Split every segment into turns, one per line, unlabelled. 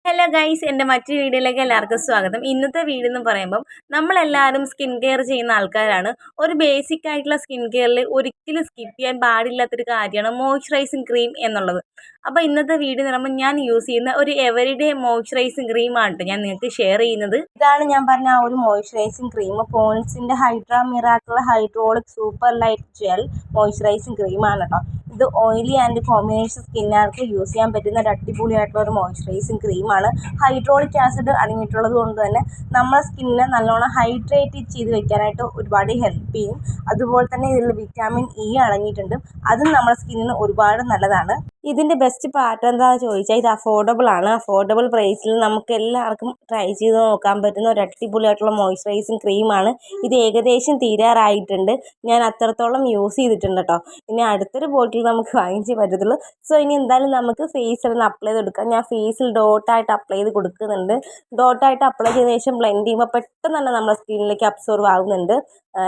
Hello guys, എൻ്റെ മറ്റു വീഡിയോയിലേക്ക് എല്ലാവർക്കും സ്വാഗതം. ഇന്നത്തെ വീഡിയോ എന്ന് പറയുമ്പം നമ്മളെല്ലാവരും സ്കിൻ കെയർ ചെയ്യുന്ന ആൾക്കാരാണ്. ഒരു ബേസിക് ആയിട്ടുള്ള സ്കിൻ കെയറിൽ ഒരിക്കലും സ്കിപ്പ് ചെയ്യാൻ പാടില്ലാത്തൊരു കാര്യമാണ് മോയ്സ്ചറൈസിങ് ക്രീം എന്നുള്ളത്. അപ്പോൾ ഇന്നത്തെ വീഡിയോ എന്ന് പറയുമ്പോൾ ഞാൻ യൂസ് ചെയ്യുന്ന ഒരു എവരിഡേ മോയ്സ്ചറൈസിങ് ക്രീമാണ് കേട്ടോ ഞാൻ നിങ്ങൾക്ക് ഷെയർ ചെയ്യുന്നത്. ഇതാണ് ഞാൻ പറഞ്ഞ ആ ഒരു മോയ്സ്ചറൈസിങ് ക്രീം. പോൺസിൻ്റെ ഹൈഡ്രാ മിറാക്കിൾ ഹൈഡ്രോളിക് സൂപ്പർ ലൈറ്റ് ജെൽ മോയ്സ്ചറൈസിങ് ക്രീമാണ് കേട്ടോ. ഇത് ഓയിലി ആൻഡ് കോമ്പിനേഷൻ സ്കിന്നുകാർക്ക് യൂസ് ചെയ്യാൻ പറ്റുന്ന ഒരു അടിപൊളിയായിട്ടുള്ള ഒരു മോയ്സ്ചറൈസിങ് ക്രീമാണ്. ഹൈഡ്രോളിക് ആസിഡ് അടങ്ങിയിട്ടുള്ളത് കൊണ്ട് തന്നെ നമ്മുടെ സ്കിന്നിനെ നല്ലോണം ഹൈഡ്രേറ്റ് ചെയ്ത് വെക്കാനായിട്ട് ഒരുപാട് ഹെൽപ്പ് ചെയ്യും. അതുപോലെ തന്നെ ഇതിൽ വിറ്റാമിൻ ഇ അടങ്ങിയിട്ടുണ്ട്. അതും നമ്മുടെ സ്കിന്നിന് ഒരുപാട് നല്ലതാണ്. ഇതിൻ്റെ ബെസ്റ്റ് പാർട്ട് എന്താണെന്ന് ചോദിച്ചാൽ ഇത് അഫോർഡബിൾ ആണ്. അഫോർഡബിൾ പ്രൈസിൽ നമുക്ക് എല്ലാവർക്കും ട്രൈ ചെയ്ത് നോക്കാൻ പറ്റുന്ന ഒരു അടിപൊളിയായിട്ടുള്ള മോയ്സ്ചറൈസിങ് ക്രീമാണ്. ഇത് ഏകദേശം തീരാറായിട്ടുണ്ട്. ഞാൻ അത്രത്തോളം യൂസ് ചെയ്തിട്ടുണ്ട് കേട്ടോ. ഇനി അടുത്തൊരു ബോട്ടിൽ നമുക്ക് വാങ്ങിച്ചേ പറ്റത്തുള്ളൂ. സോ ഇനി എന്തായാലും നമുക്ക് ഫേസിൽ അപ്ലൈ ചെയ്ത് കൊടുക്കാം. ഞാൻ ഫേസിൽ ഡോട്ടായിട്ട് അപ്ലൈ ചെയ്ത് കൊടുക്കുന്നുണ്ട്. ഡോട്ടായിട്ട് അപ്ലൈ ചെയ്ത ശേഷം ബ്ലെൻഡ് ചെയ്യുമ്പോൾ പെട്ടെന്ന് തന്നെ നമ്മുടെ സ്കിന്നിലേക്ക് അബ്സോർവ് ആകുന്നുണ്ട്.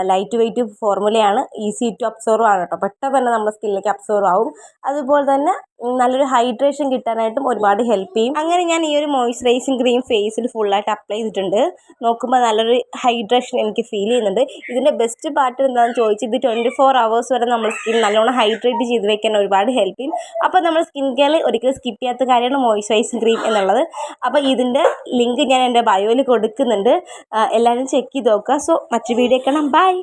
ലൈറ്റ് വെയിറ്റ് ഫോർമുലയാണ്, ഈസി ടു അബ്സോർവ് ആണ് കേട്ടോ. പെട്ടെന്ന് തന്നെ നമ്മുടെ സ്കിന്നിലേക്ക് അബ്സോർവ് ആവും. അതുപോലെ തന്നെ നല്ലൊരു ഹൈഡ്രേഷൻ കിട്ടാനായിട്ടും ഒരുപാട് ഹെൽപ്പ് ചെയ്യും. അങ്ങനെ ഞാൻ ഈ ഒരു മോയ്സ്ചറൈസിങ് ക്രീം ഫേസിൽ ഫുള്ളായിട്ട് അപ്ലൈ ചെയ്തിട്ടുണ്ട്. നോക്കുമ്പോൾ നല്ലൊരു ഹൈഡ്രേഷൻ എനിക്ക് ഫീൽ ചെയ്യുന്നുണ്ട്. ഇതിൻ്റെ ബെസ്റ്റ് പാർട്ട് എന്താണെന്ന് ചോദിച്ചാൽ ഇത് 24 hours വരെ നമ്മുടെ സ്കിൻ നല്ലോണം ഹൈഡ്രേറ്റ് ചെയ്ത് വെക്കാൻ ഒരുപാട് ഹെൽപ്പ് ചെയ്യും. അപ്പോൾ നമ്മൾ സ്കിൻ കെയറിൽ ഒരിക്കലും സ്കിപ്പ് ചെയ്യാത്ത കാര്യമാണ് മോയ്സ്ചറൈസിങ് ക്രീം എന്നുള്ളത്. അപ്പോൾ ഇതിൻ്റെ ലിങ്ക് ഞാൻ എൻ്റെ ബയോയിൽ കൊടുക്കുന്നുണ്ട്. എല്ലാവരും ചെക്ക് ചെയ്ത് നോക്കുക. സോ മറ്റു വീഡിയോ കാണാം. ബൈ.